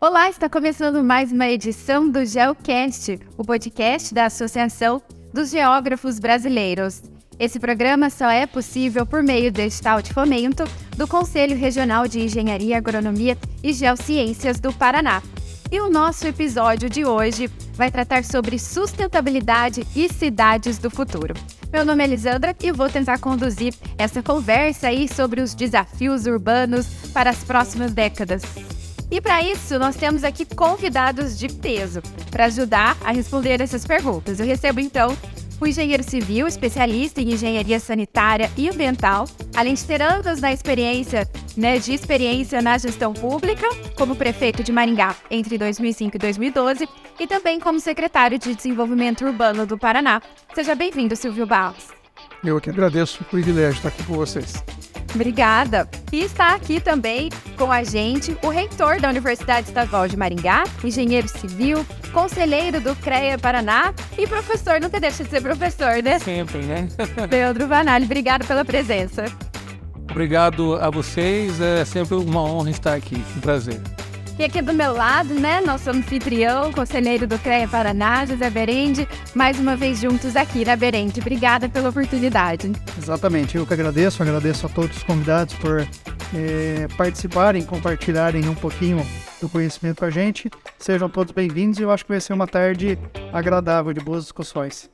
Olá, está começando mais uma edição do GeoCast, o podcast da Associação dos Geógrafos Brasileiros. Esse programa só é possível por meio do edital de fomento do Conselho Regional de Engenharia, Agronomia e Geociências do Paraná. E o nosso episódio de hoje vai tratar sobre sustentabilidade e cidades do futuro. Meu nome é Elisandra e vou tentar conduzir essa conversa aí sobre os desafios urbanos para as próximas décadas. E para isso, nós temos aqui convidados de peso para ajudar a responder essas perguntas. Eu recebo, então, o engenheiro civil, especialista em engenharia sanitária e ambiental, além de ter anos de experiência na gestão pública, como prefeito de Maringá entre 2005 e 2012, e também como secretário de Desenvolvimento Urbano do Paraná. Seja bem-vindo, Silvio Barros. Eu que agradeço o privilégio de estar aqui com vocês. Obrigada. E está aqui também com a gente o reitor da Universidade Estadual de Maringá, engenheiro civil, conselheiro do CREA Paraná e professor, nunca deixa de ser professor, né? Sempre, né? Leandro Vanali, obrigado pela presença. Obrigado a vocês, é sempre uma honra estar aqui, um prazer. E aqui do meu lado, né, nosso anfitrião, conselheiro do CREA Paraná, José Berende, mais uma vez juntos aqui na Berende. Obrigada pela oportunidade. Exatamente, eu que agradeço a todos os convidados por participarem, compartilharem um pouquinho do conhecimento com a gente. Sejam todos bem-vindos e eu acho que vai ser uma tarde agradável, de boas discussões.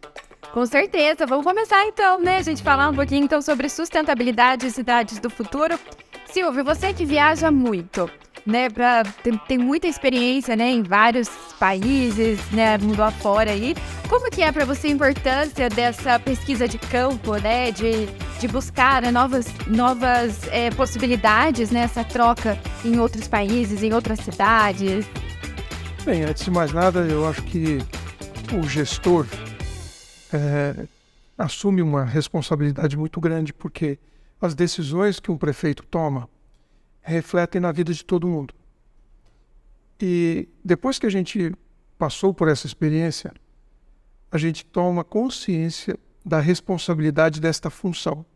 Com certeza, vamos começar então, né, a gente falar um pouquinho então sobre sustentabilidade e cidades do futuro. Silvio, você que viaja muito, né, tem muita experiência, né, em vários países, né, mundo afora aí. Como que é para você a importância dessa pesquisa de campo, né, de buscar novas possibilidades, né, essa troca em outros países, em outras cidades? Bem, antes de mais nada, eu acho que o gestor assume uma responsabilidade muito grande, porque as decisões que um prefeito toma refletem na vida de todo mundo. E depois que a gente passou por essa experiência, a gente toma consciência da responsabilidade desta função.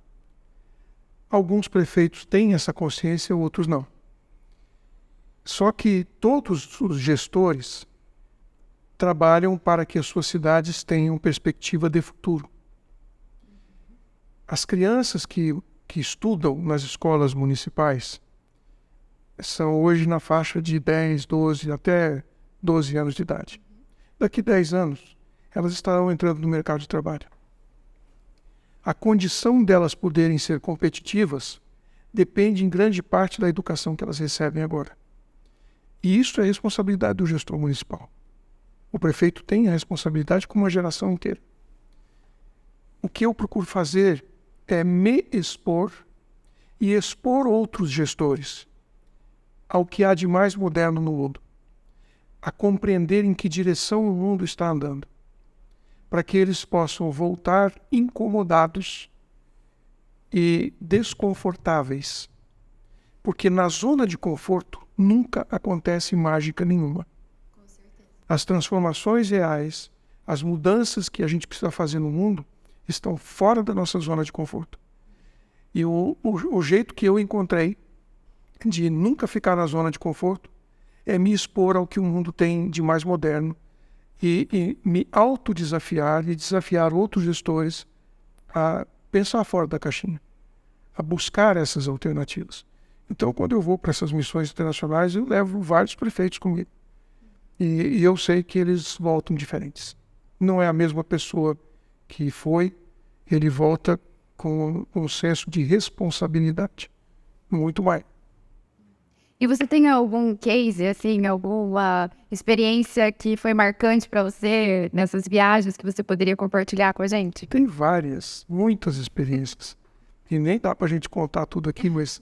Alguns prefeitos têm essa consciência, outros não. Só que todos os gestores trabalham para que as suas cidades tenham perspectiva de futuro. As crianças que estudam nas escolas municipais são hoje na faixa de 10, 12, até 12 anos de idade. Daqui 10 anos, elas estarão entrando no mercado de trabalho. A condição delas poderem ser competitivas depende em grande parte da educação que elas recebem agora. E isso é responsabilidade do gestor municipal. O prefeito tem a responsabilidade com uma geração inteira. O que eu procuro fazer é me expor e expor outros gestores ao que há de mais moderno no mundo, a compreender em que direção o mundo está andando, para que eles possam voltar incomodados e desconfortáveis, porque na zona de conforto nunca acontece mágica nenhuma. Com certeza. As transformações reais, as mudanças que a gente precisa fazer no mundo estão fora da nossa zona de conforto. E o jeito que eu encontrei de nunca ficar na zona de conforto é me expor ao que o mundo tem de mais moderno e me autodesafiar e desafiar outros gestores a pensar fora da caixinha, a buscar essas alternativas. Então, quando eu vou para essas missões internacionais, eu levo vários prefeitos comigo. E eu sei que eles voltam diferentes. Não é a mesma pessoa que foi, ele volta com um senso de responsabilidade muito mais. E você tem algum case, assim, alguma experiência que foi marcante para você nessas viagens que você poderia compartilhar com a gente? Tem muitas experiências. E nem dá para a gente contar tudo aqui, mas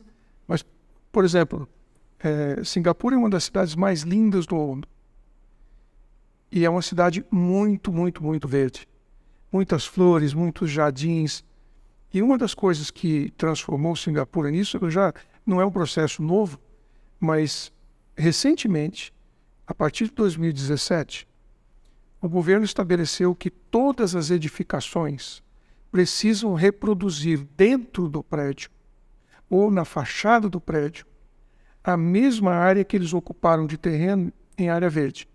por exemplo, Singapura é uma das cidades mais lindas do mundo. E é uma cidade muito, muito, muito verde. Muitas flores, muitos jardins. E uma das coisas que transformou Singapura nisso já não é um processo novo, mas recentemente A partir de 2017, o governo estabeleceu que todas as edificações precisam reproduzir dentro do prédio ou na fachada do prédio a mesma área que eles ocuparam de terreno em área verde.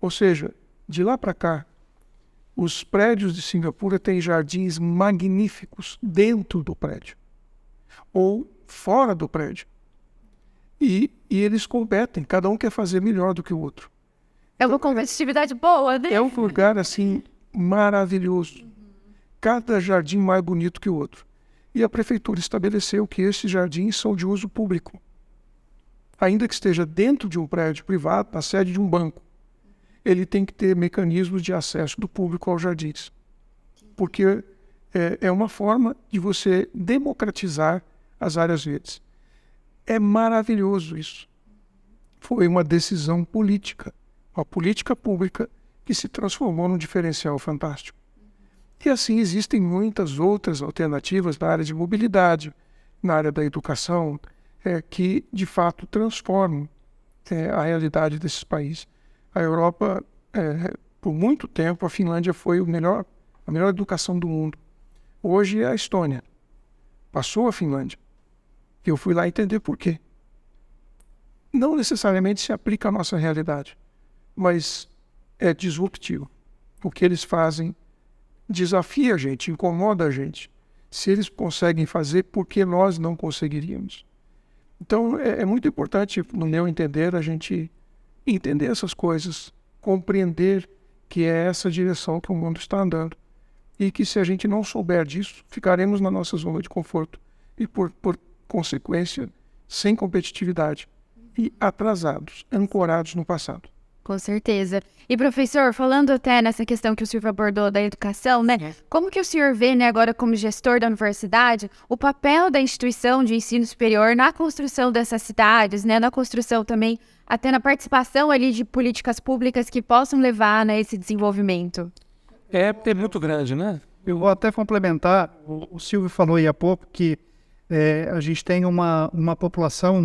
Ou seja, de lá para cá, os prédios de Singapura têm jardins magníficos dentro do prédio ou fora do prédio. E eles competem, cada um quer fazer melhor do que o outro. É uma competitividade boa, né? É um lugar assim maravilhoso. Cada jardim mais bonito que o outro. E a prefeitura estabeleceu que esses jardins são de uso público. Ainda que esteja dentro de um prédio privado, na sede de um banco, ele tem que ter mecanismos de acesso do público aos jardins. Porque é uma forma de você democratizar as áreas verdes. É maravilhoso isso. Foi uma decisão política, uma política pública que se transformou num diferencial fantástico. E assim existem muitas outras alternativas na área de mobilidade, na área da educação, que de fato transformam a realidade desses países. A Europa, por muito tempo, a Finlândia foi a melhor educação do mundo. Hoje é a Estônia. Passou a Finlândia. E eu fui lá entender por quê. Não necessariamente se aplica à nossa realidade, mas é disruptivo. O que eles fazem desafia a gente, incomoda a gente. Se eles conseguem fazer, por que nós não conseguiríamos? Então, é muito importante, no meu entender, a gente entender essas coisas, compreender que é essa direção que o mundo está andando. E que se a gente não souber disso, ficaremos na nossa zona de conforto. E por consequência, sem competitividade e atrasados, ancorados no passado. Com certeza. E professor, falando até nessa questão que o senhor abordou da educação, né? Como que o senhor vê, né, agora como gestor da universidade, o papel da instituição de ensino superior na construção dessas cidades, né? Na construção também, até na participação ali de políticas públicas que possam levar, né, esse desenvolvimento? É muito grande, né? Eu vou até complementar, o Silvio falou aí há pouco que a gente tem uma população,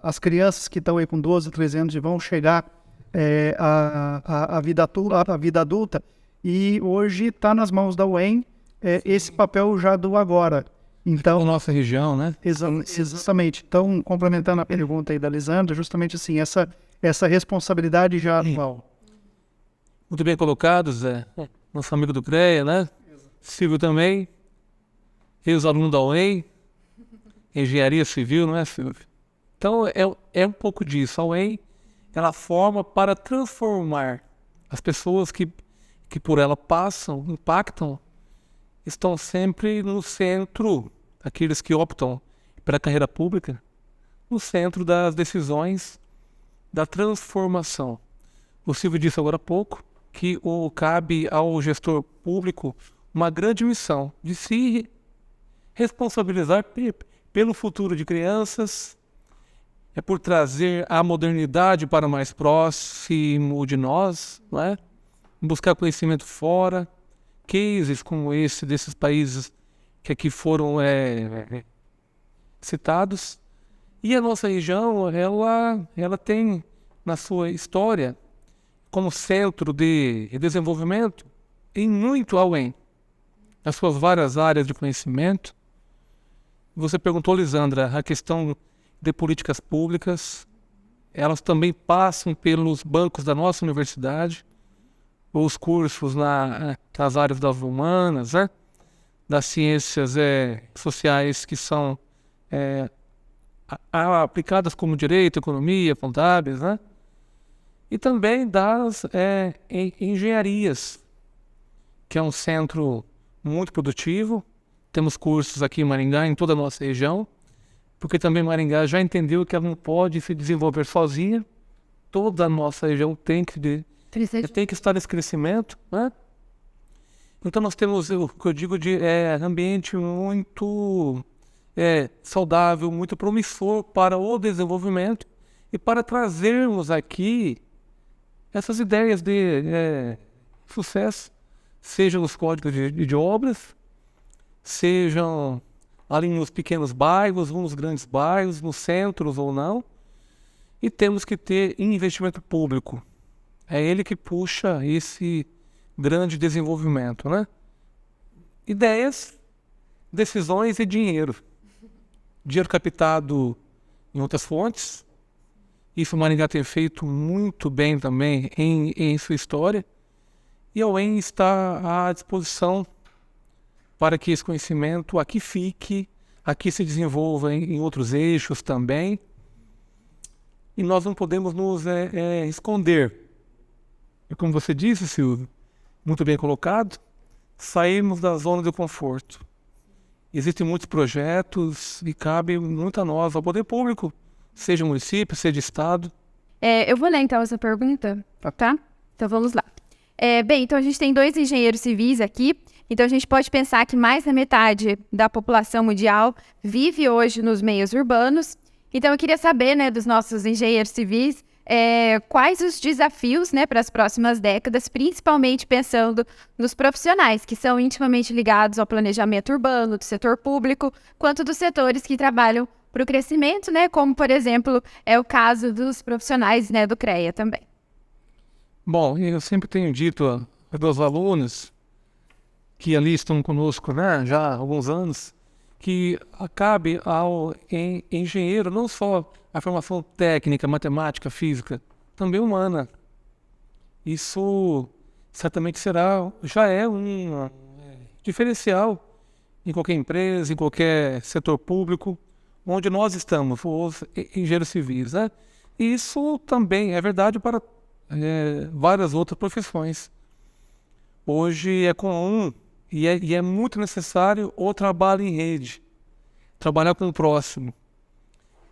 as crianças que estão aí com 12, 13 anos e vão chegar à vida adulta, e hoje está nas mãos da UEM esse papel já do agora. Então, Na nossa região, né? Exatamente. Então, complementando a pergunta aí da Lisandra, justamente assim, essa responsabilidade já atual. Muito bem colocado, Zé. Nosso amigo do CREA, né? Silvio também. Ex-aluno da UEM. Engenharia Civil, não é, Silvio? Então, é um pouco disso. A UEM, ela forma para transformar as pessoas que por ela passam, impactam, estão sempre no centro, aqueles que optam pela carreira pública, no centro das decisões da transformação. O Silvio disse agora há pouco que cabe ao gestor público uma grande missão de se responsabilizar pelo futuro de crianças, por trazer a modernidade para mais próximo de nós, não é? Buscar conhecimento fora, cases como esse desses países que aqui foram citados. E a nossa região, ela tem na sua história como centro de desenvolvimento em muito além, nas suas várias áreas de conhecimento. Você perguntou, Lisandra, a questão de políticas públicas, elas também passam pelos bancos da nossa universidade, os cursos nas áreas das humanas, né? Das ciências sociais que são aplicadas como direito, economia, contábeis, né? E também das engenharias, que é um centro muito produtivo. Temos cursos aqui em Maringá, em toda a nossa região, porque também Maringá já entendeu que ela não pode se desenvolver sozinha. Toda a nossa região tem que estar nesse crescimento, né? Então nós temos o que eu digo de ambiente muito saudável, muito promissor para o desenvolvimento e para trazermos aqui essas ideias de sucesso, sejam os códigos de obras, sejam ali nos pequenos bairros, ou nos grandes bairros, nos centros ou não. E temos que ter investimento público. É ele que puxa esse grande desenvolvimento, né? Ideias, decisões e dinheiro. Dinheiro captado em outras fontes. Isso o Maringá tem feito muito bem também em sua história. E a UEM está à disposição para que esse conhecimento aqui fique, aqui se desenvolva em outros eixos também. E nós não podemos nos esconder. E como você disse, Silvio, muito bem colocado, sairmos da zona de conforto. Existem muitos projetos e cabe muito a nós, ao poder público, seja município, seja estado. Eu vou ler então essa pergunta, tá? Então vamos lá. Bem, então a gente tem 2 engenheiros civis aqui, então a gente pode pensar que mais da metade da população mundial vive hoje nos meios urbanos. Então eu queria saber, né, dos nossos engenheiros civis, quais os desafios, né, para as próximas décadas, principalmente pensando nos profissionais que são intimamente ligados ao planejamento urbano, do setor público, quanto dos setores que trabalham para o crescimento, né, como, por exemplo, é o caso dos profissionais, né, do CREA também. Bom, eu sempre tenho dito aos meus alunos que ali estão conosco, né, já há alguns anos, que cabe ao engenheiro não só a formação técnica, matemática, física, também humana. Isso certamente já é um diferencial em qualquer empresa, em qualquer setor público, onde nós estamos, os engenheiros civis, né? E isso também é verdade para várias outras profissões. Hoje é comum e é muito necessário o trabalho em rede, trabalhar com o próximo,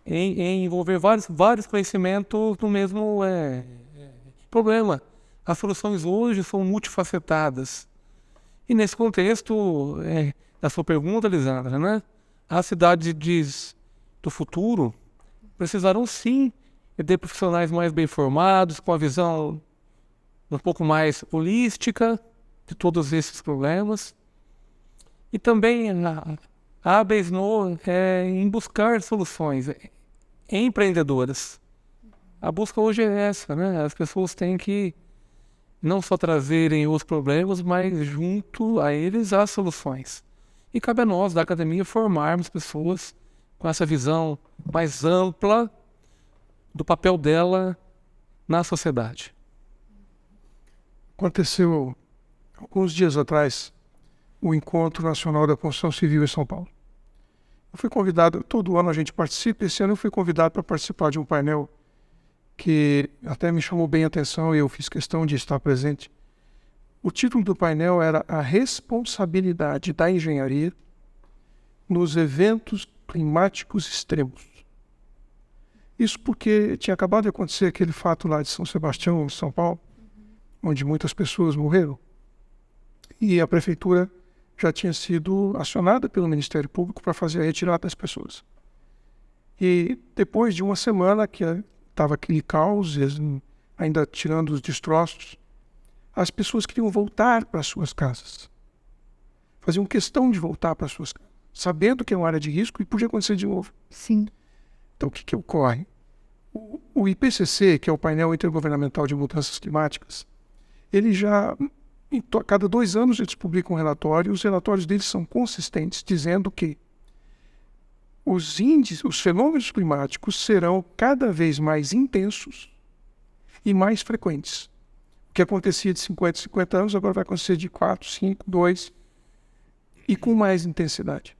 em envolver vários conhecimentos no mesmo problema. As soluções hoje são multifacetadas. E nesse contexto da sua pergunta, Lisandra, né, as cidades do futuro precisarão sim de profissionais mais bem formados, com a visão um pouco mais holística de todos esses problemas. E também a ABESNO em buscar soluções empreendedoras. A busca hoje é essa, né? As pessoas têm que não só trazerem os problemas, mas junto a eles as soluções. E cabe a nós, da academia, formarmos pessoas com essa visão mais ampla do papel dela na sociedade. Aconteceu alguns dias atrás o Encontro Nacional da Construção Civil em São Paulo. Eu fui convidado, todo ano a gente participa, esse ano eu fui convidado para participar de um painel que até me chamou bem a atenção e eu fiz questão de estar presente. O título do painel era A Responsabilidade da Engenharia nos Eventos Climáticos Extremos. Isso porque tinha acabado de acontecer aquele fato lá de São Sebastião, em São Paulo, onde muitas pessoas morreram. E a prefeitura já tinha sido acionada pelo Ministério Público para fazer a retirada das pessoas. E depois de uma semana que estava aquele caos, ainda tirando os destroços, as pessoas queriam voltar para suas casas. Faziam questão de voltar para suas casas, sabendo que é uma área de risco e podia acontecer de novo. Sim. Então, o que ocorre? O IPCC, que é o Painel Intergovernamental de Mudanças Climáticas, ele já, a cada 2 anos, eles publicam um relatório, e os relatórios deles são consistentes, dizendo que os fenômenos climáticos serão cada vez mais intensos e mais frequentes. O que acontecia de 50 em 50 anos, agora vai acontecer de 4, 5, 2, e com mais intensidade.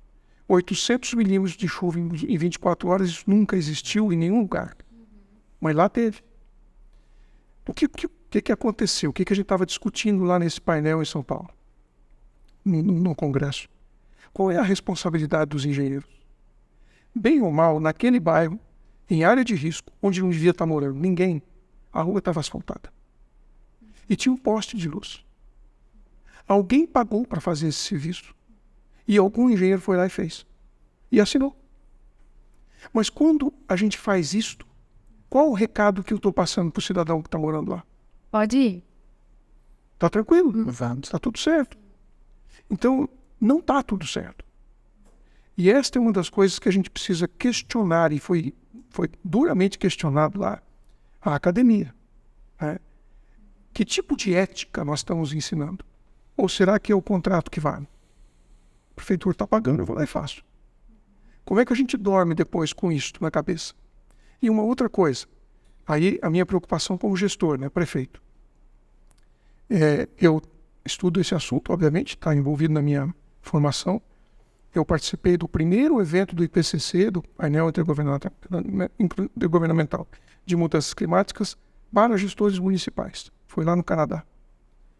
800 milímetros de chuva em 24 horas, isso nunca existiu em nenhum lugar. Mas lá teve. O que aconteceu? O que a gente estava discutindo lá nesse painel em São Paulo? No Congresso? Qual é a responsabilidade dos engenheiros? Bem ou mal, naquele bairro, em área de risco, onde não devia estar morando ninguém, a rua estava asfaltada. E tinha um poste de luz. Alguém pagou para fazer esse serviço. E algum engenheiro foi lá e fez. E assinou. Mas quando a gente faz isto, qual o recado que eu estou passando para o cidadão que está morando lá? Pode ir. Está tranquilo? Está tudo certo. Então, não está tudo certo. E esta é uma das coisas que a gente precisa questionar, e foi foi duramente questionado lá a academia. Né? Que tipo de ética nós estamos ensinando? Ou será que é o contrato que vale? A prefeitura está pagando, eu vou lá e faço. Como é que a gente dorme depois com isso na cabeça? E uma outra coisa, aí a minha preocupação como gestor, né, prefeito. Eu estudo esse assunto, obviamente, está envolvido na minha formação. Eu participei do primeiro evento do IPCC, do painel intergovernamental de mudanças climáticas para gestores municipais. Foi lá no Canadá.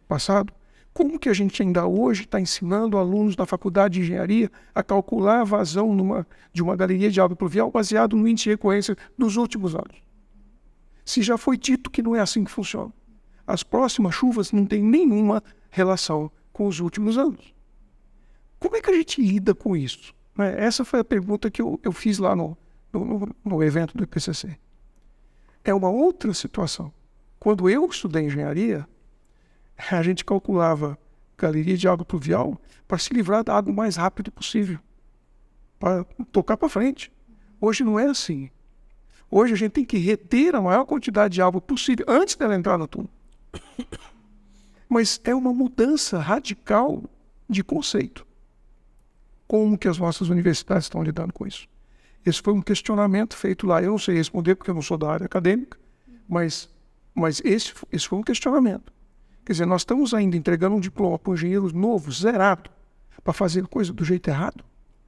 Passado. Como que a gente ainda hoje está ensinando alunos da faculdade de engenharia a calcular a vazão de uma galeria de água pluvial baseado no índice de recorrência dos últimos anos? Se já foi dito que não é assim que funciona. As próximas chuvas não têm nenhuma relação com os últimos anos. Como é que a gente lida com isso? Essa foi a pergunta que eu fiz lá no evento do IPCC. É uma outra situação. Quando eu estudei engenharia, a gente calculava galeria de água pluvial para se livrar da água o mais rápido possível, para tocar para frente. Hoje não é assim. Hoje a gente tem que reter a maior quantidade de água possível antes dela entrar no túnel. Mas é uma mudança radical de conceito. Como que as nossas universidades estão lidando com isso? Esse foi um questionamento feito lá. Eu não sei responder porque eu não sou da área acadêmica, mas esse foi um questionamento. Quer dizer, nós estamos ainda entregando um diploma para um engenheiro novo, zerado, para fazer coisa do jeito errado,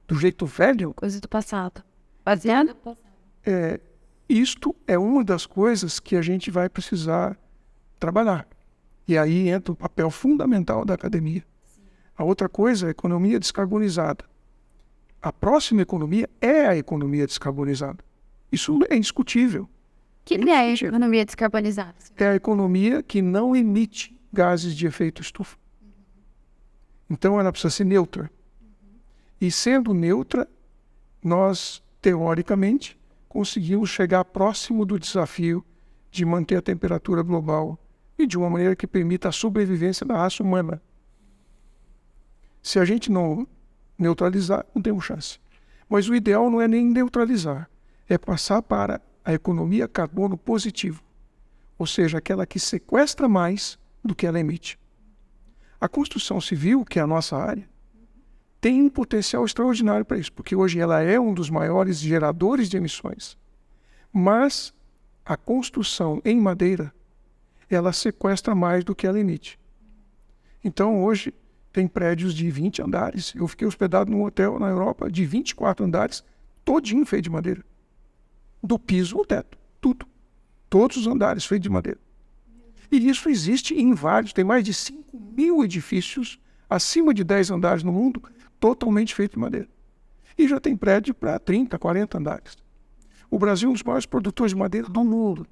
do jeito velho. Coisa do passado. Baseado? Isto é uma das coisas que a gente vai precisar trabalhar. E aí entra o papel fundamental da academia. A outra coisa é a economia descarbonizada. A próxima economia é a economia descarbonizada. Isso é indiscutível. Que é a economia descarbonizada? É a economia que não emite gases de efeito estufa. Então ela precisa ser neutra. E sendo neutra, nós, teoricamente, conseguimos chegar próximo do desafio de manter a temperatura global e de uma maneira que permita a sobrevivência da raça humana. Se a gente não neutralizar, não temos chance. Mas o ideal não é nem neutralizar, é passar para a economia carbono positivo, ou seja, aquela que sequestra mais do que ela emite. A construção civil, que é a nossa área, tem um potencial extraordinário para isso, porque hoje ela é um dos maiores geradores de emissões. Mas a construção em madeira, ela sequestra mais do que ela emite. Então hoje tem prédios de 20 andares. Eu fiquei hospedado num hotel na Europa de 24 andares, todinho feito de madeira. Do piso ao teto, tudo. Todos os andares feitos de madeira. E isso existe em vários, tem mais de 5.000 edifícios acima de 10 andares no mundo, totalmente feitos de madeira. E já tem prédio para 30, 40 andares. O Brasil é um dos maiores produtores de madeira do mundo.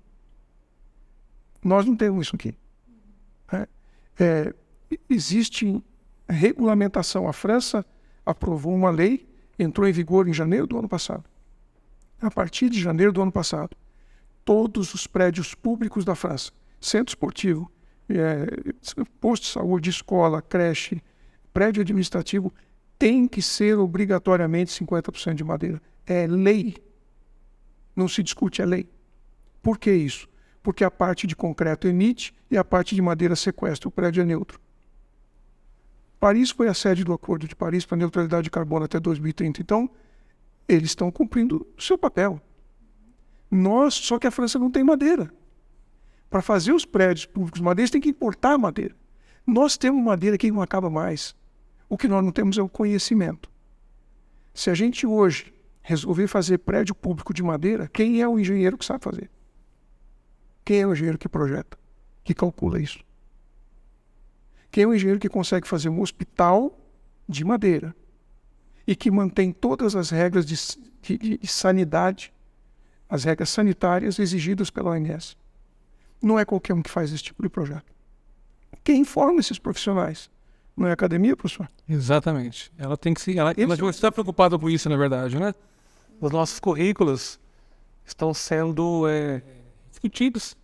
Nós não temos isso aqui. Existe regulamentação. A França aprovou uma lei, entrou em vigor em janeiro do ano passado. A partir de janeiro do ano passado, todos os prédios públicos da França, centro esportivo, posto de saúde, escola, creche, prédio administrativo, tem que ser obrigatoriamente 50% de madeira. É lei. Não se discute, é lei. Por que isso? Porque a parte de concreto emite e a parte de madeira sequestra. O prédio é neutro. Paris foi a sede do Acordo de Paris para a neutralidade de carbono até 2030. Então, eles estão cumprindo o seu papel. Só que a França não tem madeira. Para fazer os prédios públicos de madeira, tem que importar madeira. Nós temos madeira que não acaba mais. O que nós não temos é o conhecimento. Se a gente hoje resolver fazer prédio público de madeira, quem é o engenheiro que sabe fazer? Quem é o engenheiro que projeta, que calcula isso? Quem é o engenheiro que consegue fazer um hospital de madeira e que mantém todas as regras de sanidade, as regras sanitárias exigidas pela OMS? Não é qualquer um que faz esse tipo de projeto. Quem forma esses profissionais? Não é a academia, professor? Exatamente. Ela tem que se. Ela está preocupada com isso, na verdade, né? Os nossos currículos estão sendo discutidos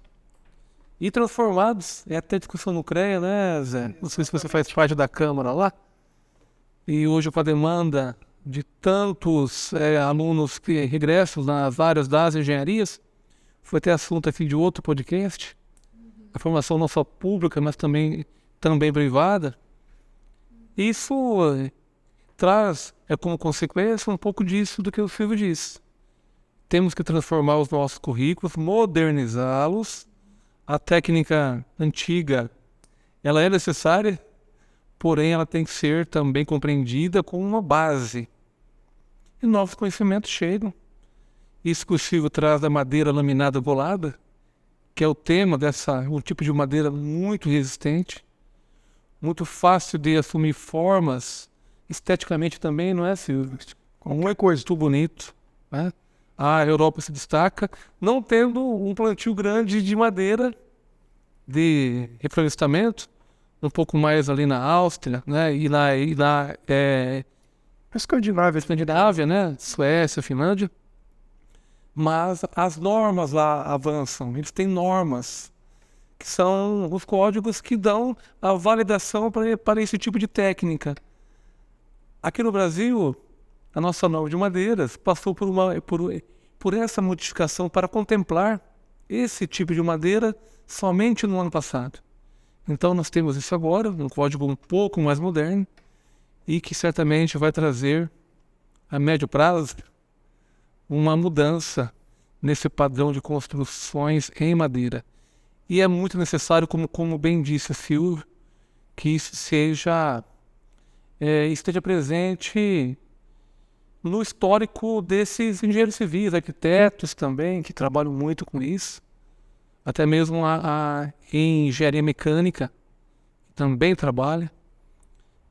e transformados. É até discussão no CREA, né, Zé? Não sei se você faz parte da Câmara lá. E hoje, com a demanda de tantos alunos que regressam nas áreas das engenharias, foi até assunto aqui de outro podcast, a formação não só pública, mas também privada. Isso traz como consequência um pouco disso do que o Silvio disse. Temos que transformar os nossos currículos, modernizá-los. A técnica antiga, ela é necessária, porém ela tem que ser também compreendida como uma base. E novos conhecimentos chegam. Isso que o Silvio traz da madeira laminada bolada, que é o tema um tipo de madeira muito resistente, muito fácil de assumir formas, esteticamente também, não é, Silvio? Uma coisa muito bonito, né? A Europa se destaca não tendo um plantio grande de madeira de reflorestamento, um pouco mais ali na Áustria, né? E na Escandinávia, né? Suécia, Finlândia. Mas as normas lá avançam. Eles têm normas que são os códigos que dão a validação para esse tipo de técnica. Aqui no Brasil, a nossa norma de madeiras passou por essa modificação para contemplar esse tipo de madeira somente no ano passado. Então nós temos isso agora, um código um pouco mais moderno e que certamente vai trazer, a médio prazo, uma mudança nesse padrão de construções em madeira. E é muito necessário, como bem disse a Silvio, que isso esteja presente no histórico desses engenheiros civis, arquitetos também, que trabalham muito com isso, até mesmo a engenharia mecânica, que também trabalha,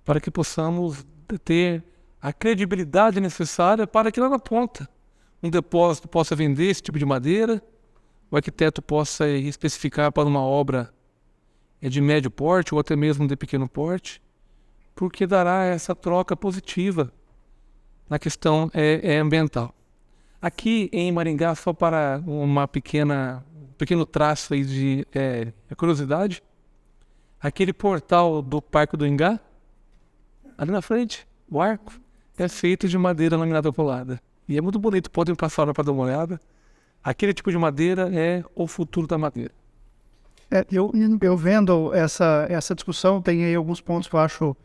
para que possamos ter a credibilidade necessária para que lá na ponta um depósito possa vender esse tipo de madeira, o arquiteto possa especificar para uma obra de médio porte ou até mesmo de pequeno porte, porque dará essa troca positiva na questão ambiental. Aqui em Maringá, só para um pequeno traço aí de curiosidade, aquele portal do Parque do Ingá, ali na frente, o arco, é feito de madeira laminada colada. E é muito bonito, podem passar lá para dar uma olhada. Aquele tipo de madeira é o futuro da madeira. Eu vendo essa discussão, tem aí alguns pontos que eu acho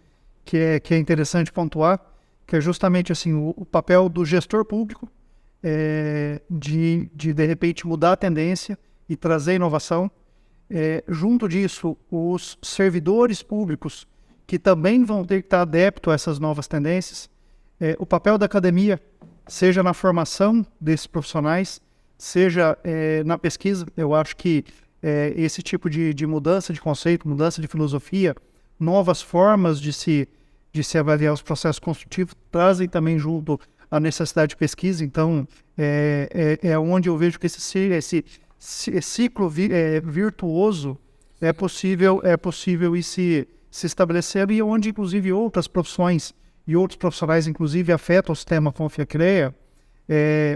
que é interessante pontuar, que é justamente assim, o papel do gestor público de repente mudar a tendência e trazer inovação. Junto disso, os servidores públicos que também vão ter que estar adeptos a essas novas tendências. O papel da academia, seja na formação desses profissionais, seja na pesquisa. Eu acho que esse tipo de mudança de conceito, mudança de filosofia, novas formas de se avaliar os processos construtivos, trazem também junto a necessidade de pesquisa. Então, é onde eu vejo que esse ciclo virtuoso é possível ir se estabelecendo, e onde, inclusive, outras profissões e outros profissionais, inclusive, afetam o sistema Confia-CREA.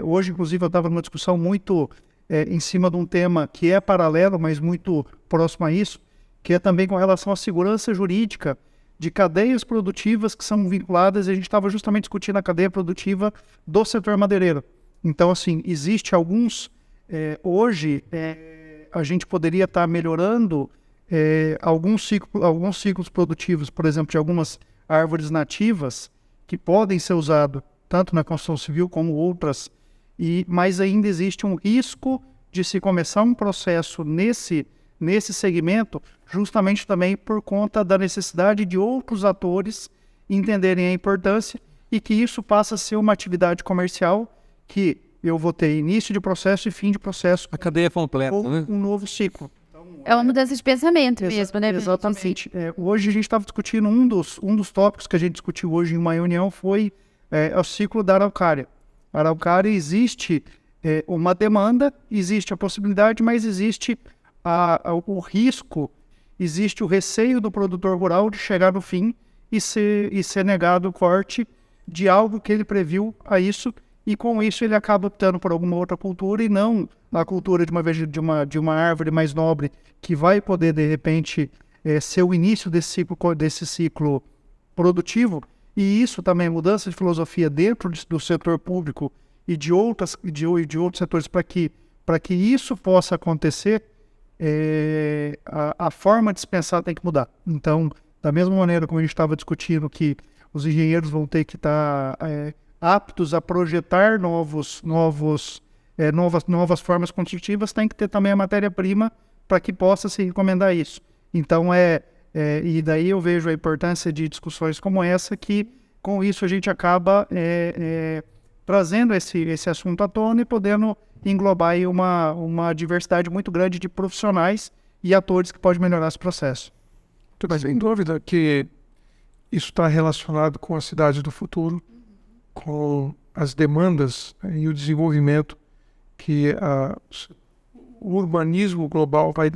Hoje, inclusive, eu estava numa discussão muito em cima de um tema que é paralelo, mas muito próximo a isso, que é também com relação à segurança jurídica de cadeias produtivas que são vinculadas, e a gente estava justamente discutindo a cadeia produtiva do setor madeireiro. Então, assim, existe alguns... hoje, a gente poderia estar melhorando alguns ciclos produtivos, por exemplo, de algumas árvores nativas, que podem ser usados tanto na construção civil como outras, mas ainda existe um risco de se começar um processo nesse segmento, justamente também por conta da necessidade de outros atores entenderem a importância, e que isso passa a ser uma atividade comercial que eu vou ter início de processo e fim de processo. A cadeia completa, ou né? Um novo ciclo. É uma mudança de pensamento mesmo, né? Exatamente. Hoje a gente estava discutindo, um dos tópicos que a gente discutiu hoje em uma reunião foi o ciclo da araucária. A araucária, existe uma demanda, existe a possibilidade, mas existe o risco, existe o receio do produtor rural de chegar no fim e ser negado o corte de algo que ele previu a isso, e com isso ele acaba optando por alguma outra cultura e não a cultura de uma árvore mais nobre, que vai poder, de repente, ser o início desse ciclo produtivo. E isso também, mudança de filosofia dentro do setor público e de outros setores para que isso possa acontecer, a forma de se pensar tem que mudar. Então, da mesma maneira como a gente estava discutindo que os engenheiros vão ter que estar aptos a projetar novas formas construtivas, tem que ter também a matéria-prima para que possa se recomendar isso. Então, e daí eu vejo a importância de discussões como essa, que com isso a gente acaba trazendo esse assunto à tona e podendo englobar aí uma diversidade muito grande de profissionais e atores que podem melhorar esse processo. Mas sem dúvida que isso está relacionado com as cidades do futuro, com as demandas e o desenvolvimento que o urbanismo global vai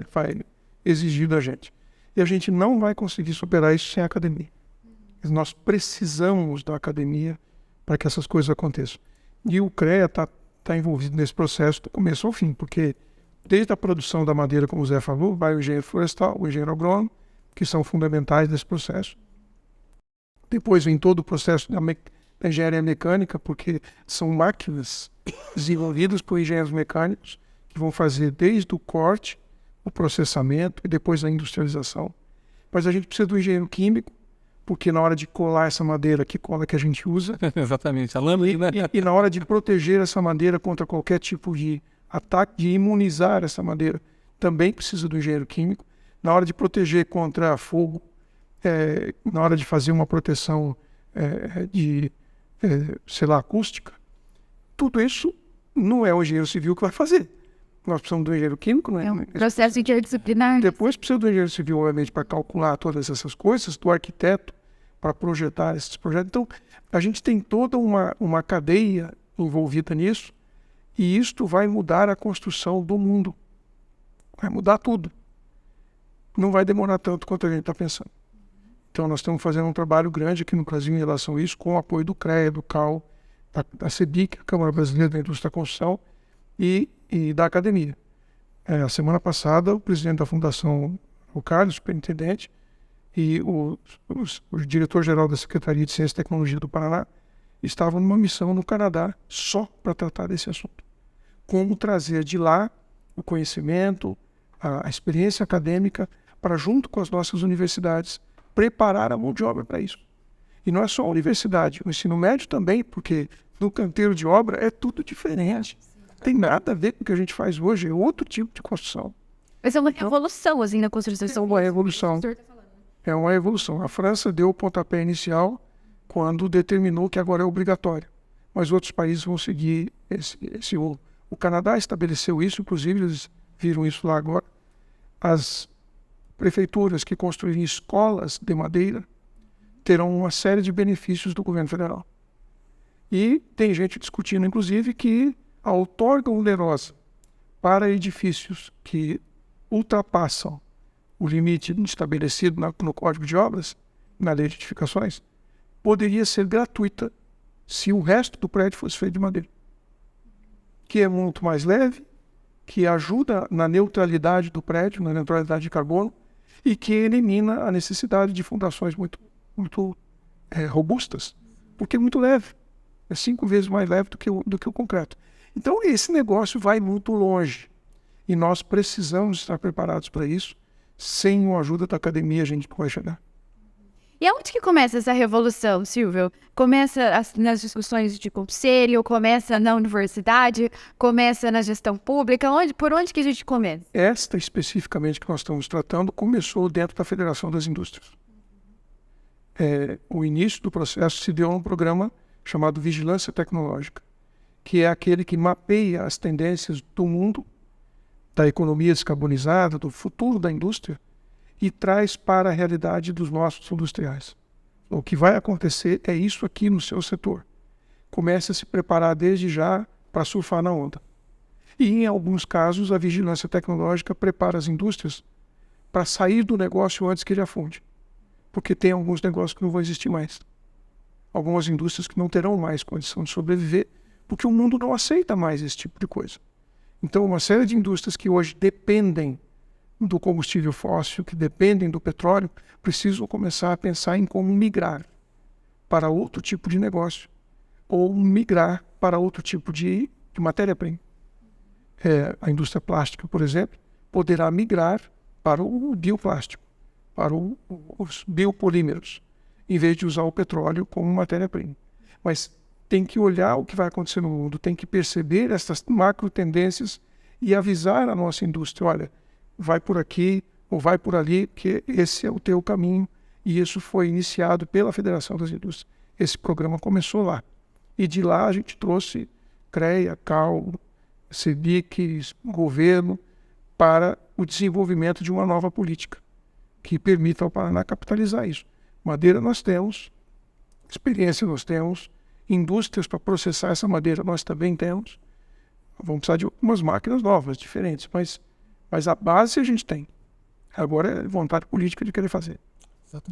exigir da gente. E a gente não vai conseguir superar isso sem a academia. Nós precisamos da academia para que essas coisas aconteçam. E o CREA está envolvido nesse processo do começo ao fim, porque desde a produção da madeira, como o Zé falou, vai o engenheiro florestal, o engenheiro agrônomo, que são fundamentais nesse processo. Depois vem todo o processo da engenharia mecânica, porque são máquinas desenvolvidas por engenheiros mecânicos que vão fazer desde o corte, o processamento e depois a industrialização. Mas a gente precisa do engenheiro químico, porque na hora de colar essa madeira, que cola que a gente usa, Exatamente, a lâmina, né? e na hora de proteger essa madeira contra qualquer tipo de ataque, de imunizar essa madeira, também precisa do engenheiro químico. Na hora de proteger contra fogo, na hora de fazer uma proteção acústica, tudo isso não é o engenheiro civil que vai fazer. Nós precisamos do engenheiro químico, né? É um processo interdisciplinar. Depois precisa do engenheiro civil, obviamente, para calcular todas essas coisas, do arquiteto para projetar esses projetos. Então, a gente tem toda uma cadeia envolvida nisso, e isto vai mudar a construção do mundo. Vai mudar tudo. Não vai demorar tanto quanto a gente está pensando. Então, nós estamos fazendo um trabalho grande aqui no Brasil em relação a isso, com o apoio do CREA, do CAL, da CEBIC, a Câmara Brasileira da Indústria da Construção, e da academia. A semana passada, o presidente da Fundação, o Carlos, superintendente, e o diretor-geral da Secretaria de Ciência e Tecnologia do Paraná estavam numa missão no Canadá só para tratar desse assunto. Como trazer de lá o conhecimento, a experiência acadêmica, para, junto com as nossas universidades, preparar a mão de obra para isso. E não é só a universidade, o ensino médio também, porque no canteiro de obra é tudo diferente. Tem nada a ver com o que a gente faz hoje, é outro tipo de construção. Mas é uma revolução, assim, na construção. É uma evolução. É uma evolução. A França deu o pontapé inicial quando determinou que agora é obrigatório. Mas outros países vão seguir esse rolo. O Canadá estabeleceu isso, inclusive eles viram isso lá agora. As prefeituras que construírem escolas de madeira terão uma série de benefícios do governo federal. E tem gente discutindo, inclusive, que a outorga onerosa para edifícios que ultrapassam o limite estabelecido no Código de Obras, na Lei de Edificações, poderia ser gratuita se o resto do prédio fosse feito de madeira. Que é muito mais leve, que ajuda na neutralidade do prédio, na neutralidade de carbono, e que elimina a necessidade de fundações muito robustas, porque é muito leve. É 5 vezes mais leve do que o concreto. Então, esse negócio vai muito longe. E nós precisamos estar preparados para isso. Sem a ajuda da academia, a gente não vai chegar. E aonde que começa essa revolução, Silvio? Começa nas discussões de conselho, começa na universidade, começa na gestão pública? Por onde que a gente começa? Esta, especificamente, que nós estamos tratando, começou dentro da Federação das Indústrias. O início do processo se deu num programa chamado Vigilância Tecnológica, que é aquele que mapeia as tendências do mundo, da economia descarbonizada, do futuro da indústria, e traz para a realidade dos nossos industriais. O que vai acontecer é isso aqui no seu setor. Comece a se preparar desde já para surfar na onda. E, em alguns casos, a vigilância tecnológica prepara as indústrias para sair do negócio antes que ele afunde. Porque tem alguns negócios que não vão existir mais. Algumas indústrias que não terão mais condição de sobreviver, porque o mundo não aceita mais esse tipo de coisa. Então, uma série de indústrias que hoje dependem do combustível fóssil, que dependem do petróleo, precisam começar a pensar em como migrar para outro tipo de negócio ou migrar para outro tipo de matéria-prima. A indústria plástica, por exemplo, poderá migrar para o bioplástico, para os biopolímeros, em vez de usar o petróleo como matéria-prima. Mas tem que olhar o que vai acontecer no mundo, tem que perceber essas macro tendências e avisar a nossa indústria, olha, vai por aqui ou vai por ali, porque esse é o teu caminho. E isso foi iniciado pela Federação das Indústrias. Esse programa começou lá. E de lá a gente trouxe CREA, CAL, SEBIC, governo, para o desenvolvimento de uma nova política que permita ao Paraná capitalizar isso. Madeira nós temos, experiência nós temos, indústrias para processar essa madeira nós também temos. Vamos precisar de algumas máquinas novas, diferentes, mas a base a gente tem. Agora é vontade política de querer fazer.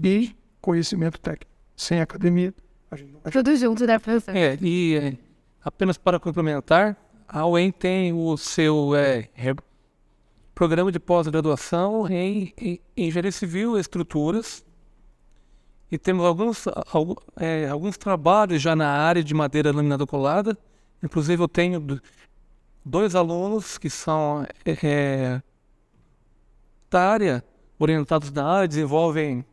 E conhecimento técnico. Sem academia, a gente não vai. Tudo junto, né, professor? Apenas para complementar, a UEM tem o seu programa de pós-graduação em engenharia civil e estruturas. E temos alguns trabalhos já na área de madeira laminada colada. Inclusive eu tenho 2 alunos que são da área, orientados na área, desenvolvem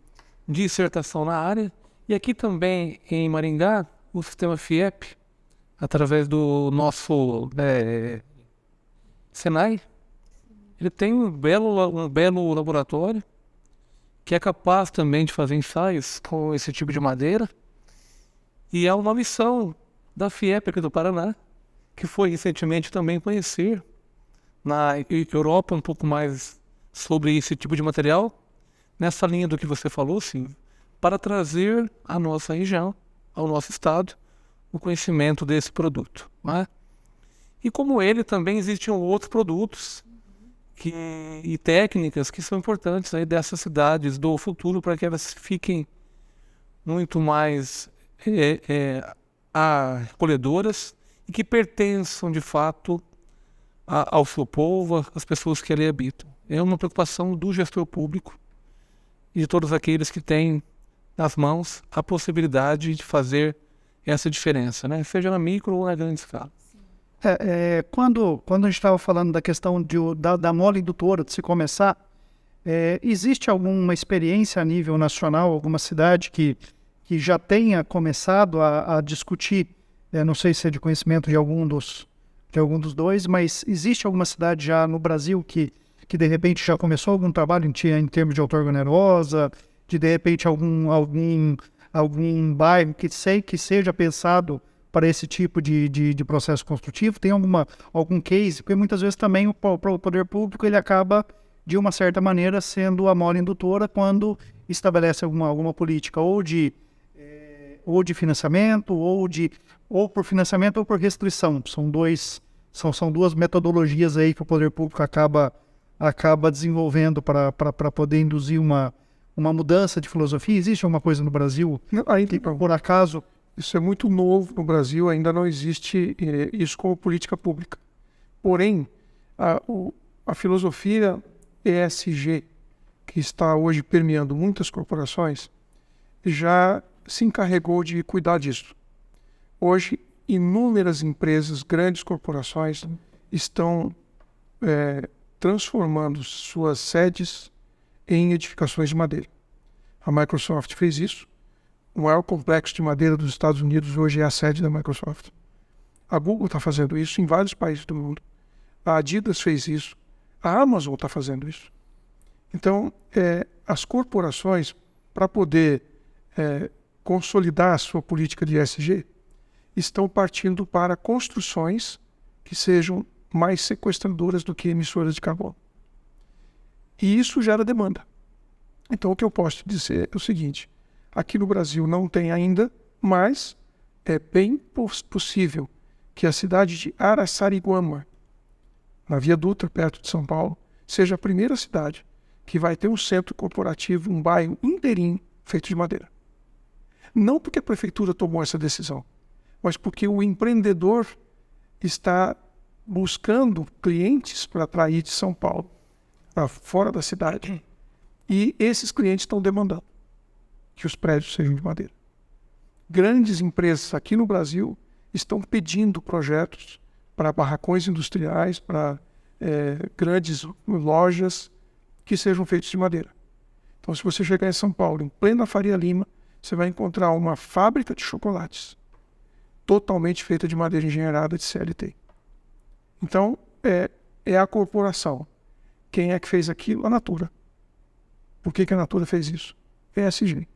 dissertação na área. E aqui também em Maringá, o sistema FIEP, através do nosso Senai, ele tem um belo laboratório que é capaz também de fazer ensaios com esse tipo de madeira. E é uma missão da FIEP aqui do Paraná, que foi recentemente também conhecer na Europa um pouco mais sobre esse tipo de material, nessa linha do que você falou, Silvio, para trazer à nossa região, ao nosso estado, o conhecimento desse produto. Né? E como ele, também existem outros produtos e técnicas que são importantes aí dessas cidades do futuro para que elas fiquem muito mais acolhedoras e que pertençam de fato ao seu povo, às pessoas que ali habitam. É uma preocupação do gestor público e de todos aqueles que têm nas mãos a possibilidade de fazer essa diferença, né? Seja na micro ou na grande escala. Quando a gente estava falando da questão da mola indutora, de se começar, existe alguma experiência a nível nacional, alguma cidade que já tenha começado a discutir, não sei se é de conhecimento de algum dos dois, mas existe alguma cidade já no Brasil que de repente já começou algum trabalho em termos de outorga onerosa, de repente algum bairro que seja pensado para esse tipo de processo construtivo? Tem algum case? Porque muitas vezes também o poder público ele acaba, de uma certa maneira, sendo a mola indutora quando estabelece alguma política ou de financiamento, ou por financiamento ou por restrição. São duas metodologias aí que o poder público acaba desenvolvendo para poder induzir uma mudança de filosofia. Existe alguma coisa no Brasil que, por acaso... Isso é muito novo no Brasil, ainda não existe isso como política pública. Porém, a filosofia ESG, que está hoje permeando muitas corporações, já se encarregou de cuidar disso. Hoje, inúmeras empresas, grandes corporações, estão transformando suas sedes em edificações de madeira. A Microsoft fez isso. O maior complexo de madeira dos Estados Unidos hoje é a sede da Microsoft. A Google está fazendo isso em vários países do mundo. A Adidas fez isso. A Amazon está fazendo isso. Então, as corporações, para poder consolidar a sua política de ESG, estão partindo para construções que sejam mais sequestradoras do que emissoras de carbono. E isso gera demanda. Então, o que eu posso dizer é o seguinte: aqui no Brasil não tem ainda, mas é bem possível que a cidade de Araçariguama, na Via Dutra, perto de São Paulo, seja a primeira cidade que vai ter um centro corporativo, um bairro inteirinho feito de madeira. Não porque a prefeitura tomou essa decisão, mas porque o empreendedor está buscando clientes para atrair de São Paulo para fora da cidade. E esses clientes estão demandando que os prédios sejam de madeira. grandes empresas aqui no Brasil estão pedindo projetos para barracões industriais, para grandes lojas que sejam feitos de madeira. Então, se você chegar em São Paulo, em plena Faria Lima, você vai encontrar uma fábrica de chocolates totalmente feita de madeira engenheirada de CLT. Então, é a corporação. Quem é que fez aquilo? A Natura. Por que a Natura fez isso? ESG.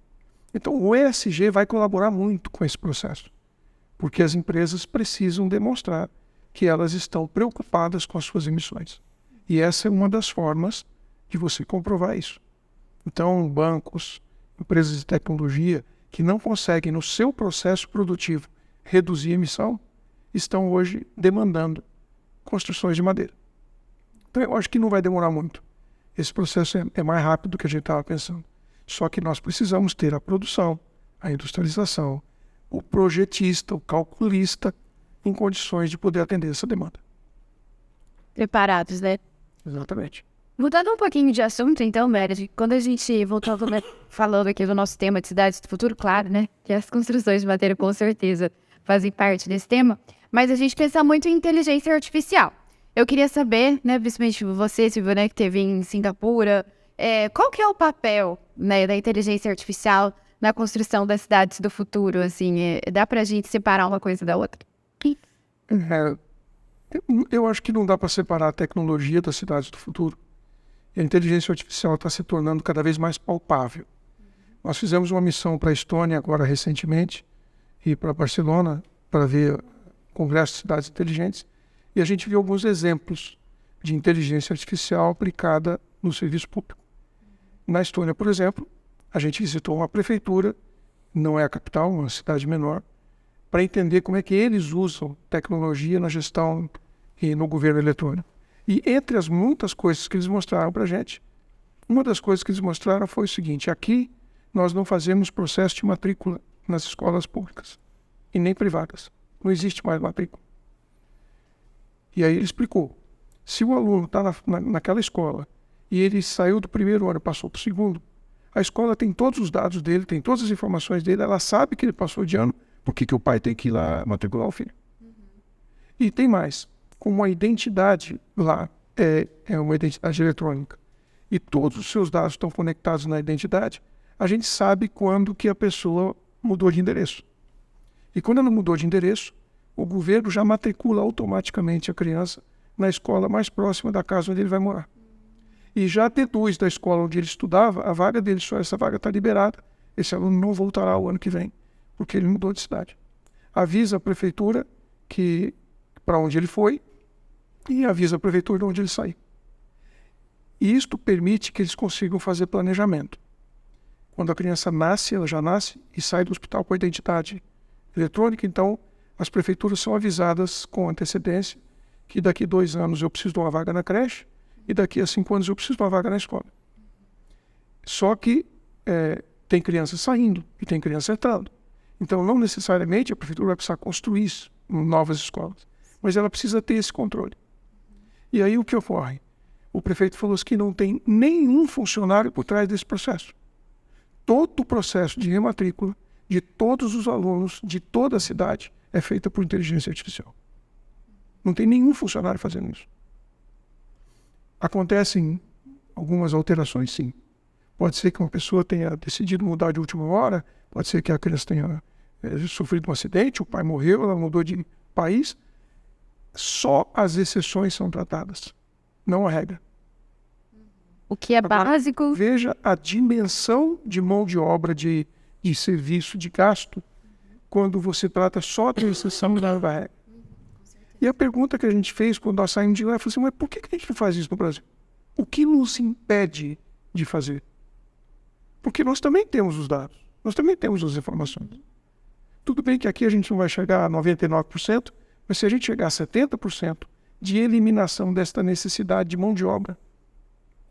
Então, o ESG vai colaborar muito com esse processo, porque as empresas precisam demonstrar que elas estão preocupadas com as suas emissões. E essa é uma das formas de você comprovar isso. Então, bancos, empresas de tecnologia que não conseguem, no seu processo produtivo, reduzir a emissão, estão hoje demandando construções de madeira. Então, eu acho que não vai demorar muito. Esse processo é mais rápido do que a gente estava pensando. Só que nós precisamos ter a produção, a industrialização, o projetista, o calculista, em condições de poder atender essa demanda. Preparados, né? Exatamente. Mudando um pouquinho de assunto, então, Meredith, quando a gente voltou falando aqui do nosso tema de cidades do futuro, claro, né? Que as construções de madeira, com certeza, fazem parte desse tema, mas a gente pensa muito em inteligência artificial. Eu queria saber, né, principalmente você, Silvio, né, que esteve em Singapura, qual que é o papel, né, da inteligência artificial na construção das cidades do futuro? Assim, dá pra gente separar uma coisa da outra? Eu acho que não dá para separar a tecnologia das cidades do futuro. E a inteligência artificial está se tornando cada vez mais palpável. Nós fizemos uma missão para a Estônia agora recentemente e para Barcelona para ver o Congresso de Cidades Inteligentes, e a gente viu alguns exemplos de inteligência artificial aplicada no serviço público. Na Estônia, por exemplo, a gente visitou uma prefeitura, não é a capital, uma cidade menor, para entender como é que eles usam tecnologia na gestão e no governo eletrônico. E entre as muitas coisas que eles mostraram para a gente, uma das coisas que eles mostraram foi o seguinte: aqui nós não fazemos processo de matrícula nas escolas públicas e nem privadas. Não existe mais matrícula. E aí ele explicou: se o aluno está naquela escola e ele saiu do primeiro ano e passou para o segundo, a escola tem todos os dados dele, tem todas as informações dele, ela sabe que ele passou de ano, por que o pai tem que ir lá matricular o filho? E tem mais. Como a identidade lá é uma identidade eletrônica e todos os seus dados estão conectados na identidade, a gente sabe quando que a pessoa mudou de endereço. E quando ela mudou de endereço, o governo já matricula automaticamente a criança na escola mais próxima da casa onde ele vai morar. E já deduz da escola onde ele estudava, a vaga dele, só essa vaga está liberada, esse aluno não voltará o ano que vem, porque ele mudou de cidade. Avisa a prefeitura para onde ele foi e avisa a prefeitura de onde ele saiu. E isto permite que eles consigam fazer planejamento. Quando a criança nasce, ela já nasce e sai do hospital com a identidade eletrônica, então as prefeituras são avisadas com antecedência que daqui 2 anos eu preciso de uma vaga na creche e daqui a 5 anos eu preciso de uma vaga na escola. Só que tem criança saindo e tem criança entrando. Então, não necessariamente a prefeitura vai precisar construir novas escolas, mas ela precisa ter esse controle. E aí o que ocorre? O prefeito falou que não tem nenhum funcionário por trás desse processo. Todo o processo de rematrícula de todos os alunos de toda a cidade é feita por inteligência artificial. Não tem nenhum funcionário fazendo isso. Acontecem algumas alterações, sim. Pode ser que uma pessoa tenha decidido mudar de última hora, pode ser que a criança tenha sofrido um acidente, o pai morreu, ela mudou de país. Só as exceções são tratadas, não a regra. O que é básico... Veja a dimensão de mão de obra, de serviço, de gasto, quando você trata só da exceção da regra. E a pergunta que a gente fez quando nós saímos de lá, foi assim: mas por que a gente não faz isso no Brasil? O que nos impede de fazer? Porque nós também temos os dados, nós também temos as informações. Tudo bem que aqui a gente não vai chegar a 99%, mas se a gente chegar a 70% de eliminação desta necessidade de mão de obra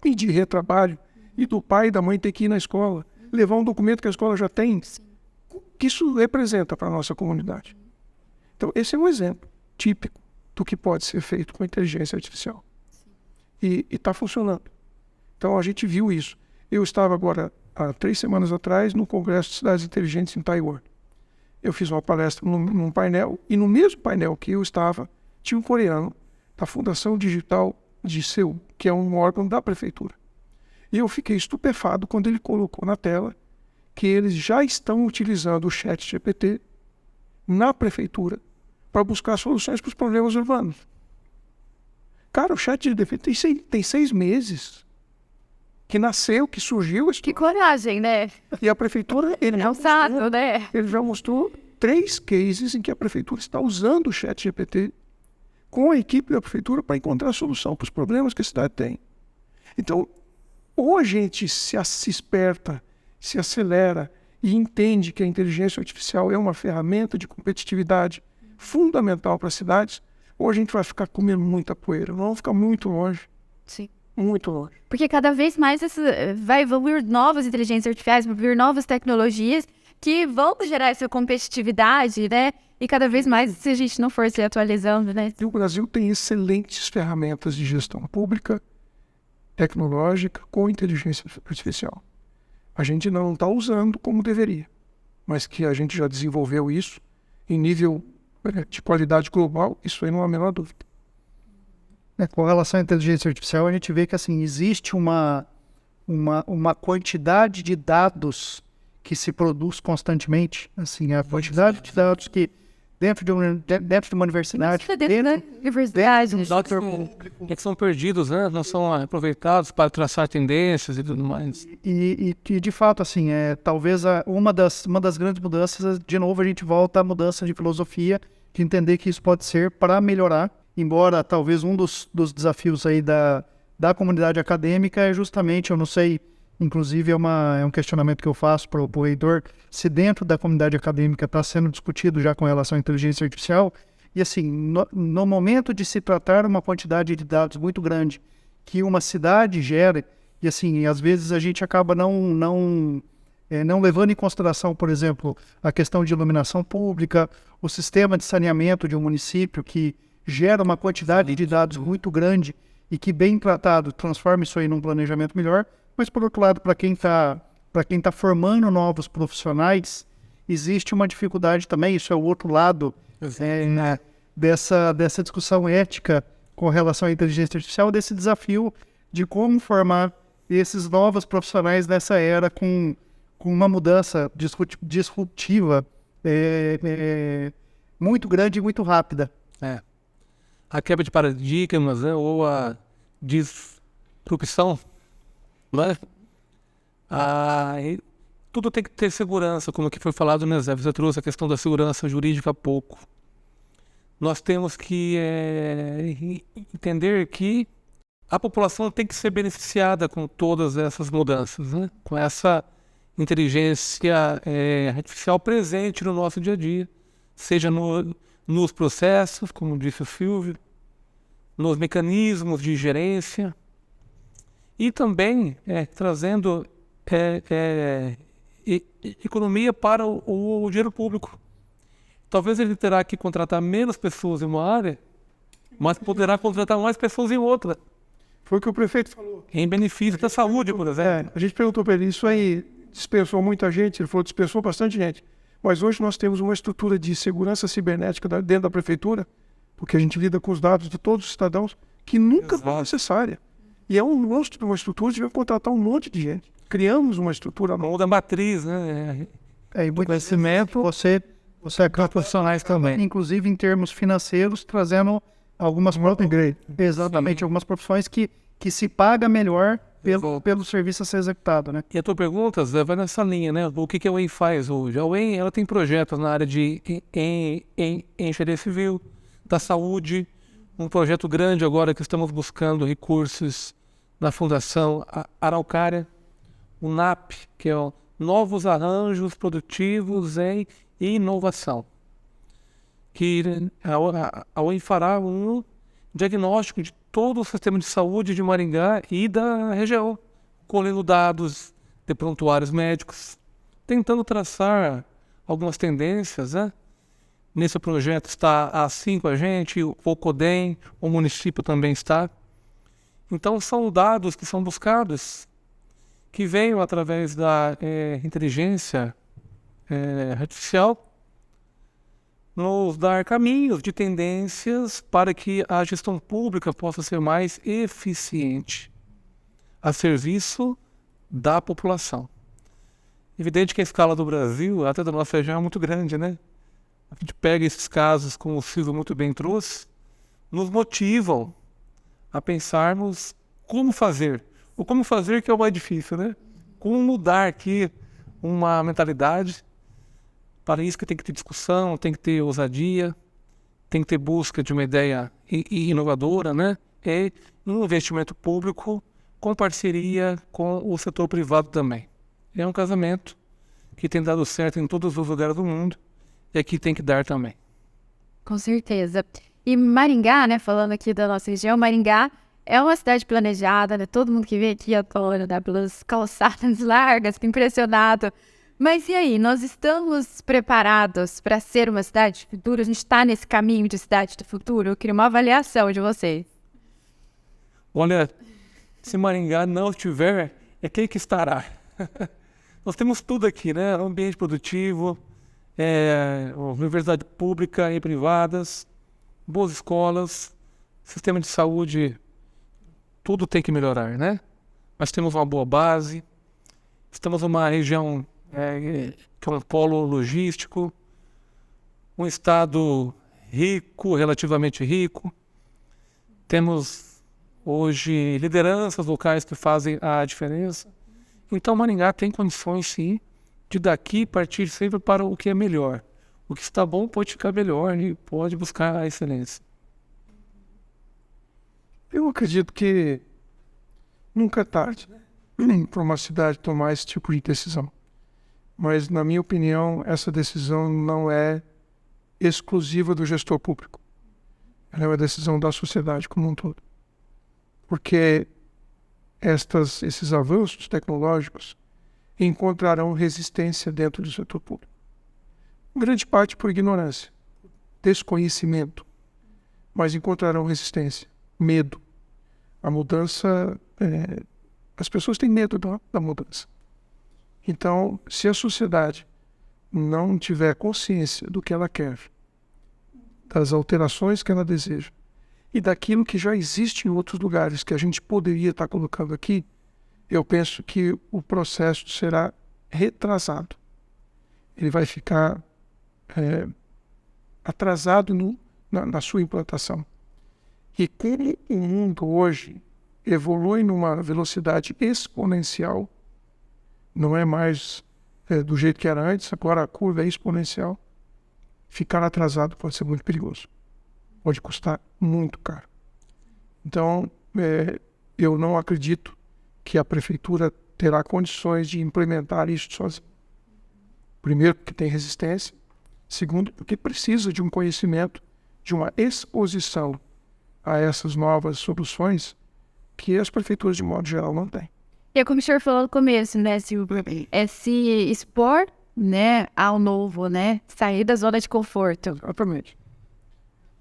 e de retrabalho, e do pai e da mãe ter que ir na escola, levar um documento que a escola já tem, o que isso representa para a nossa comunidade? Então, esse é um exemplo típico do que pode ser feito com a inteligência artificial. E está funcionando. Então, a gente viu isso. Eu estava agora, há 3 semanas atrás, no Congresso de Cidades Inteligentes em Taiwan. eu fiz uma palestra num painel, e no mesmo painel que eu estava, tinha um coreano da Fundação Digital de Seul, que é um órgão da prefeitura. E eu fiquei estupefado quando ele colocou na tela que eles já estão utilizando o ChatGPT na prefeitura para buscar soluções para os problemas urbanos. Cara, o ChatGPT tem 6 meses que nasceu, que surgiu. Que coragem, né? E a prefeitura, ele já mostrou 3 cases em que a prefeitura está usando o ChatGPT com a equipe da prefeitura para encontrar solução para os problemas que a cidade tem. Então, ou a gente se esperta, se acelera e entende que a inteligência artificial é uma ferramenta de competitividade fundamental para as cidades, ou a gente vai ficar comendo muita poeira. Nós vamos ficar muito longe. Sim. Muito longe. Porque cada vez mais vai evoluir novas inteligências artificiais, vai evoluir novas tecnologias que vão gerar essa competitividade, né? E cada vez mais, se a gente não for se atualizando, né? E o Brasil tem excelentes ferramentas de gestão pública, tecnológica, com inteligência artificial. A gente não está usando como deveria, mas que a gente já desenvolveu isso em nível de qualidade global, isso aí não há a menor dúvida. Com relação à inteligência artificial, a gente vê que assim, existe uma quantidade de dados que se produz constantemente. Assim, a quantidade de dados que dentro de uma universidade... Universidade. Que são perdidos, né? Não são aproveitados para traçar tendências e tudo mais. E de fato, assim, talvez uma das grandes mudanças, de novo, a gente volta à mudança de filosofia, de entender que isso pode ser para melhorar, embora talvez um dos desafios aí da comunidade acadêmica é justamente, eu não sei, inclusive é um questionamento que eu faço para o reitor, se dentro da comunidade acadêmica está sendo discutido já com relação à inteligência artificial, e assim, no momento de se tratar uma quantidade de dados muito grande que uma cidade gera, e assim, às vezes a gente acaba não levando em consideração, por exemplo, a questão de iluminação pública, o sistema de saneamento de um município que gera uma quantidade de dados muito grande e que, bem tratado, transforma isso aí num planejamento melhor. Mas, por outro lado, para quem tá formando novos profissionais, existe uma dificuldade também, isso é o outro lado dessa discussão ética com relação à inteligência artificial, desse desafio de como formar esses novos profissionais nessa era com uma mudança disruptiva muito grande e muito rápida. A quebra de paradigmas, né? Ou a disrupção, né? Tudo tem que ter segurança, como que foi falado, né, Zé? Você trouxe a questão da segurança jurídica há pouco. Nós temos que entender que a população tem que ser beneficiada com todas essas mudanças, né? Com essa inteligência artificial presente no nosso dia a dia, seja nos processos, como disse o Silvio, nos mecanismos de gerência e também trazendo economia para o dinheiro público. Talvez ele terá que contratar menos pessoas em uma área, mas poderá contratar mais pessoas em outra. Foi o que o prefeito falou. Em benefício da saúde, por exemplo. A gente perguntou para ele, isso aí dispensou muita gente, ele falou que dispensou bastante gente. Mas hoje nós temos uma estrutura de segurança cibernética dentro da prefeitura, porque a gente lida com os dados de todos os cidadãos, que nunca foi necessária. E é um monstro de uma estrutura, devia contratar um monte de gente. Criamos uma estrutura nova. Ou da matriz, né? E muito conhecimento. Você acaba profissionais também. Inclusive em termos financeiros, trazendo algumas algumas profissões que se paga melhor pelo serviço a ser executado, né? E a tua pergunta, Zé, vai nessa linha, né? O que a UEM faz hoje? A UEM, ela tem projetos na área de engenharia civil, da saúde, um projeto grande agora que estamos buscando recursos da Fundação Araucária, o NAP, que é o Novos Arranjos Produtivos em Inovação, que a UEM fará um diagnóstico de todo o sistema de saúde de Maringá e da região, colhendo dados de prontuários médicos, tentando traçar algumas tendências, né? Nesse projeto está a assim com a gente, o CODEM, o município também está. Então são dados que são buscados, que venham através da inteligência artificial nos dar caminhos de tendências para que a gestão pública possa ser mais eficiente a serviço da população. Evidente que a escala do Brasil, até da nossa região, é muito grande, né? A gente pega esses casos, como o Silvio muito bem trouxe, nos motivam a pensarmos como fazer. O como fazer que é o mais difícil, né? Como mudar aqui uma mentalidade. Para isso que tem que ter discussão, tem que ter ousadia, tem que ter busca de uma ideia inovadora, né? E um investimento público com parceria com o setor privado também. É um casamento que tem dado certo em todos os lugares do mundo e aqui tem que dar também. Com certeza. E Maringá, né, falando aqui da nossa região, Maringá é uma cidade planejada, né? Todo mundo que vem aqui adora, né, pelas calçadas largas, fica impressionado. Mas e aí, nós estamos preparados para ser uma cidade do futuro? A gente está nesse caminho de cidade do futuro? Eu queria uma avaliação de vocês. Olha, se Maringá não estiver, é quem que estará? Nós temos tudo aqui, né? Ambiente produtivo, universidade pública e privadas, boas escolas, sistema de saúde, tudo tem que melhorar, né? Mas temos uma boa base, estamos numa região que é um polo logístico, um estado rico, relativamente rico. Temos hoje lideranças locais que fazem a diferença. Então Maringá tem condições, sim, de daqui partir sempre para o que é melhor. O que está bom pode ficar melhor e pode buscar a excelência. Eu acredito que nunca é tarde, né, para uma cidade tomar esse tipo de decisão. Mas, na minha opinião, essa decisão não é exclusiva do gestor público. Ela é uma decisão da sociedade como um todo. Porque esses avanços tecnológicos encontrarão resistência dentro do setor público. Em grande parte por ignorância, desconhecimento, mas encontrarão resistência, medo. A mudança, as pessoas têm medo da mudança. Então, se a sociedade não tiver consciência do que ela quer, das alterações que ela deseja, e daquilo que já existe em outros lugares que a gente poderia estar colocando aqui, eu penso que o processo será retrasado. Ele vai ficar atrasado na sua implantação. E como o mundo hoje evolui numa velocidade exponencial, não é mais do jeito que era antes, agora a curva é exponencial, ficar atrasado pode ser muito perigoso. Pode custar muito caro. Então, eu não acredito que a prefeitura terá condições de implementar isso sozinha. Primeiro, porque tem resistência. Segundo, porque precisa de um conhecimento, de uma exposição a essas novas soluções que as prefeituras, de modo geral, não têm. E é como o senhor falou no começo, né, Silvio? É se expor, né, ao novo, né? Sair da zona de conforto. Exatamente.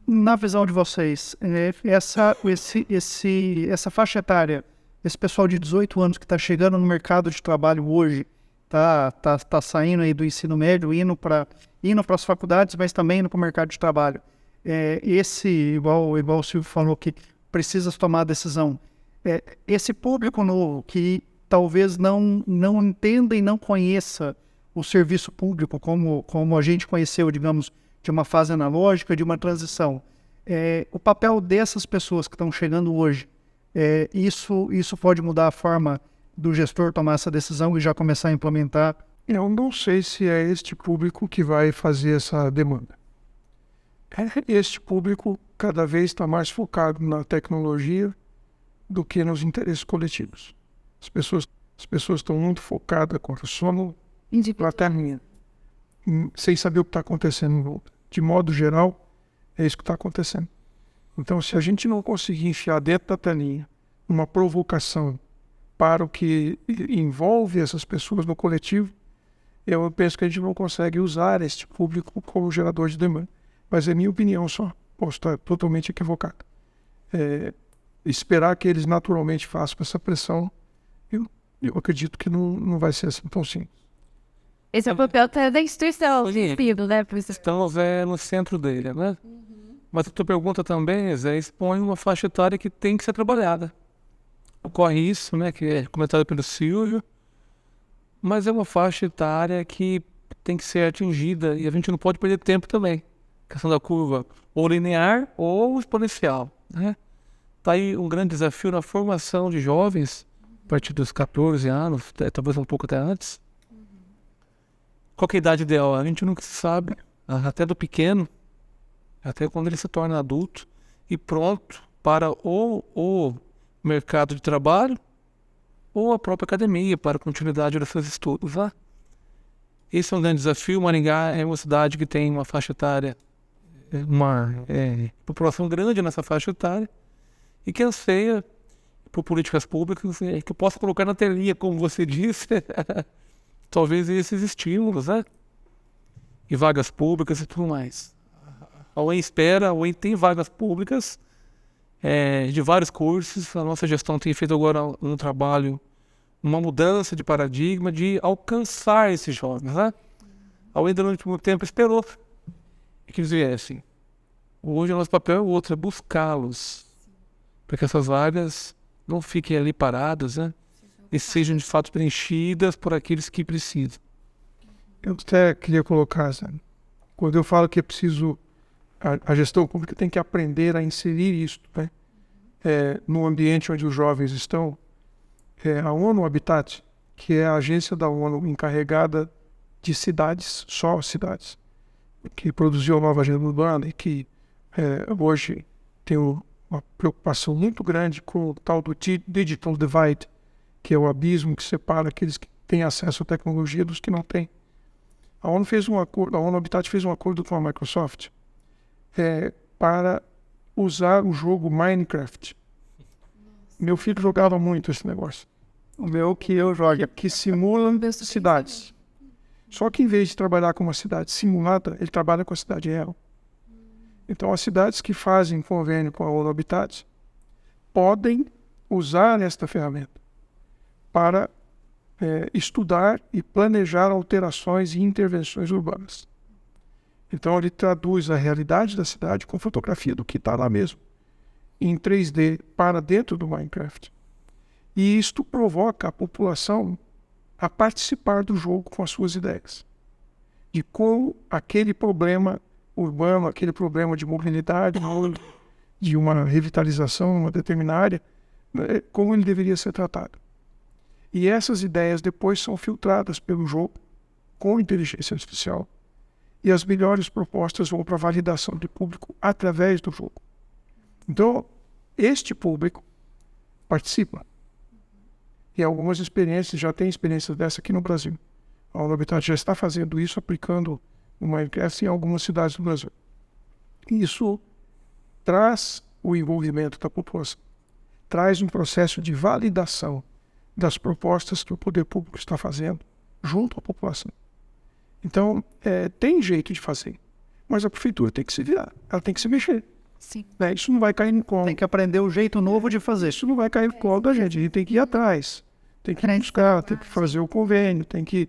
Na visão de vocês, essa faixa etária, esse pessoal de 18 anos que está chegando no mercado de trabalho hoje, tá saindo aí do ensino médio, indo para as faculdades, mas também indo para o mercado de trabalho. Igual o Silvio falou, que precisa tomar a decisão. Esse público novo que talvez não entenda e não conheça o serviço público como a gente conheceu, digamos, de uma fase analógica, de uma transição. O papel dessas pessoas que estão chegando hoje, isso pode mudar a forma do gestor tomar essa decisão e já começar a implementar? Eu não sei se é este público que vai fazer essa demanda. Este público cada vez está mais focado na tecnologia do que nos interesses coletivos. As pessoas estão muito focadas com o sono na terrinha, sem saber o que está acontecendo em volta. De modo geral, é isso que está acontecendo. Então, se a gente não conseguir enfiar dentro da telinha uma provocação para o que envolve essas pessoas no coletivo, eu penso que a gente não consegue usar este público como gerador de demanda. Mas é minha opinião só. Posso estar totalmente equivocado. Esperar que eles naturalmente façam essa pressão, eu acredito que não vai ser assim tão simples. Esse é o papel da instituição, Sim. né, professor? Estamos no centro dele, né? Mas a tua pergunta também, Zé, expõe uma faixa etária que tem que ser trabalhada. Ocorre isso, né, que é comentado pelo Silvio, mas é uma faixa etária que tem que ser atingida e a gente não pode perder tempo também. A questão da curva ou linear ou exponencial, né? Está aí um grande desafio na formação de jovens, a partir dos 14 anos, talvez um pouco até antes. Qual que é a idade ideal? A gente nunca sabe, até do pequeno, até quando ele se torna adulto e pronto para o mercado de trabalho ou a própria academia para a continuidade dos seus estudos. Né? Esse é um grande desafio. Maringá é uma cidade que tem uma faixa etária, uma população grande nessa faixa etária e que anseia por políticas públicas que eu possa colocar na telinha, como você disse, talvez esses estímulos, né? E vagas públicas e tudo mais. A UEM tem vagas públicas de vários cursos. A nossa gestão tem feito agora um trabalho, uma mudança de paradigma de alcançar esses jovens, né? A UEM durante muito tempo esperou que eles viessem. Hoje o nosso papel é outro, é buscá-los, para que essas vagas não fiquem ali paradas, né? E sejam de fato preenchidas por aqueles que precisam. Eu até queria colocar, Zé, quando eu falo que é preciso, a gestão pública tem que aprender a inserir isso, né? No ambiente onde os jovens estão, a ONU Habitat, que é a agência da ONU encarregada de cidades, só cidades, que produziu a nova agenda urbana e que hoje tem uma preocupação muito grande com o tal do Digital Divide, que é o abismo que separa aqueles que têm acesso à tecnologia dos que não têm. A ONU Habitat fez um acordo com a Microsoft para usar o jogo Minecraft. Meu filho jogava muito esse negócio. O meu que eu jogo. Que simula cidades. Só que em vez de trabalhar com uma cidade simulada, ele trabalha com a cidade real. Então as cidades que fazem convênio com a ONU Habitat podem usar esta ferramenta para estudar e planejar alterações e intervenções urbanas. Então ele traduz a realidade da cidade com fotografia do que está lá mesmo, em 3D para dentro do Minecraft. E isto provoca a população a participar do jogo com as suas ideias. De como aquele problema urbano, aquele problema de mobilidade, de uma revitalização numa determinada área, como ele deveria ser tratado. E essas ideias depois são filtradas pelo jogo com inteligência artificial. E as melhores propostas vão para a validação de público através do jogo. Então, este público participa. E algumas experiências, já tem experiências dessa aqui no Brasil. A ONU Habitat já está fazendo isso, aplicando o Minecraft em algumas cidades do Brasil. Isso traz o envolvimento da população, traz um processo de validação das propostas que o poder público está fazendo junto à população. Então, tem jeito de fazer, mas a prefeitura tem que se virar, ela tem que se mexer. Sim. Isso não vai cair no colo. Tem que aprender o jeito novo de fazer. Isso não vai cair no colo da gente, a gente tem que ir atrás, tem que buscar, tem que fazer o convênio, tem que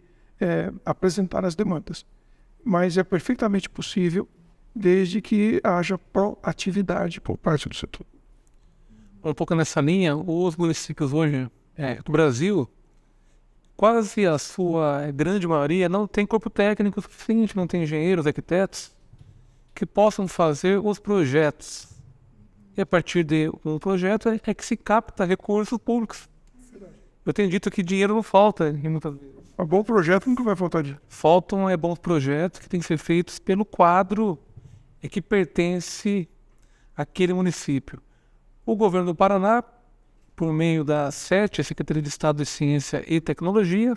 apresentar as demandas. Mas é perfeitamente possível, desde que haja proatividade por parte do setor. Um pouco nessa linha, os municípios hoje do Brasil, quase a sua grande maioria não tem corpo técnico suficiente, não tem engenheiros, arquitetos, que possam fazer os projetos. E a partir de um projeto é que se capta recursos públicos. Eu tenho dito que dinheiro não falta muitas vezes. Um bom projeto nunca vai faltar dinheiro. Faltam bons projetos que têm que ser feitos pelo quadro que pertence àquele município. O governo do Paraná, por meio da SET, a Secretaria de Estado de Ciência e Tecnologia,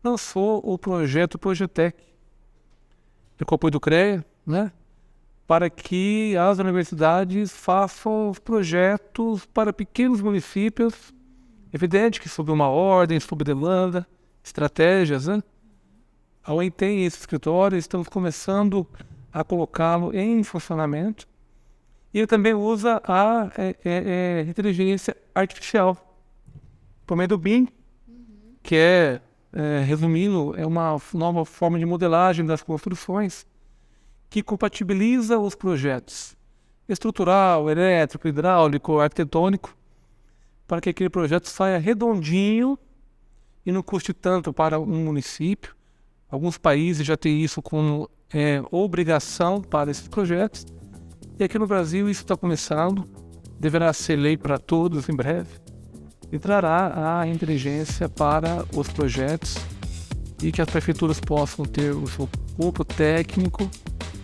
lançou o projeto Projetec, com o apoio do CREA, né? Para que as universidades façam os projetos para pequenos municípios, evidente que sob uma ordem, sob demanda, estratégias, né? A UEM tem esse escritório, estamos começando a colocá-lo em funcionamento. E ele também usa a inteligência artificial, por meio do BIM, que é resumindo, é uma nova forma de modelagem das construções que compatibiliza os projetos estrutural, elétrico, hidráulico, arquitetônico, para que aquele projeto saia redondinho e não custe tanto para um município. Alguns países já têm isso como obrigação para esses projetos. E aqui no Brasil isso está começando, deverá ser lei para todos em breve, e trará a inteligência para os projetos e que as prefeituras possam ter o seu corpo técnico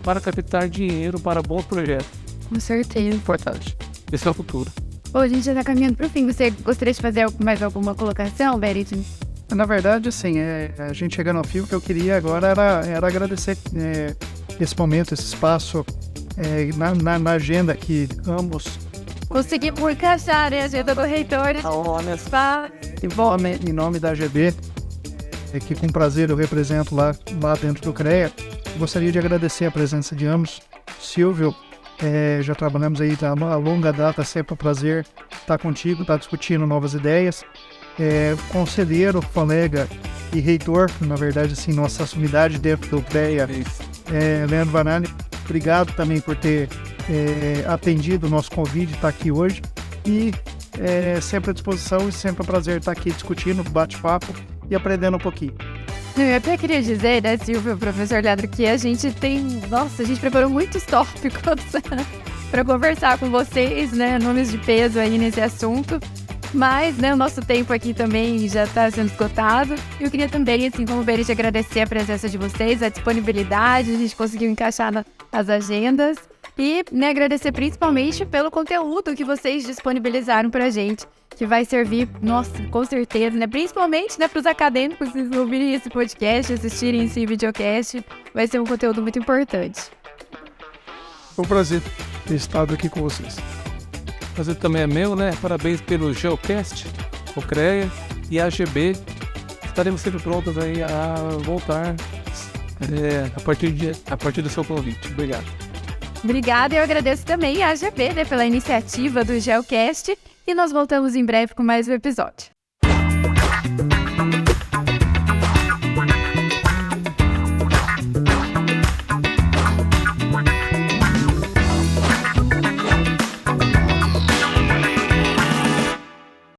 para captar dinheiro para bons projetos. Com certeza. Importante. Esse é o futuro. Bom, a gente já está caminhando para o fim. Você gostaria de fazer mais alguma colocação, Berit? Na verdade, assim, a gente chegando ao fim, o que eu queria agora era agradecer esse momento, esse espaço na agenda que ambos... Conseguimos encaixar, né? A agenda do reitor. Em nome da AGB, que com prazer eu represento lá dentro do CREA, gostaria de agradecer a presença de ambos. Silvio, já trabalhamos aí a longa data, sempre um prazer estar contigo, estar discutindo novas ideias. Conselheiro, colega e reitor, na verdade, assim, nossa unidade dentro do CREA, Leandro Vanani, obrigado também por ter atendido o nosso convite, estar aqui hoje, e sempre à disposição e sempre um prazer estar aqui discutindo, bate-papo e aprendendo um pouquinho. Eu até queria dizer, né, Silvio, professor Leandro, que a gente preparou muitos tópicos para conversar com vocês, né, nomes de peso aí nesse assunto. Mas, né, o nosso tempo aqui também já está sendo esgotado. Eu queria também, assim como o Berit, agradecer a presença de vocês, a disponibilidade, a gente conseguiu encaixar as agendas. E, né, agradecer principalmente pelo conteúdo que vocês disponibilizaram pra gente, que vai servir, nossa, com certeza, né, principalmente, né, pros acadêmicos que ouvirem esse podcast, assistirem esse videocast, vai ser um conteúdo muito importante. Foi um prazer ter estado aqui com vocês. O prazer também é meu, né? Parabéns pelo Geocast, o CREA e a AGB. Estaremos sempre prontos aí a voltar a partir do seu convite. Obrigado. Obrigada, e eu agradeço também a AGB, né, pela iniciativa do Geocast, e nós voltamos em breve com mais um episódio.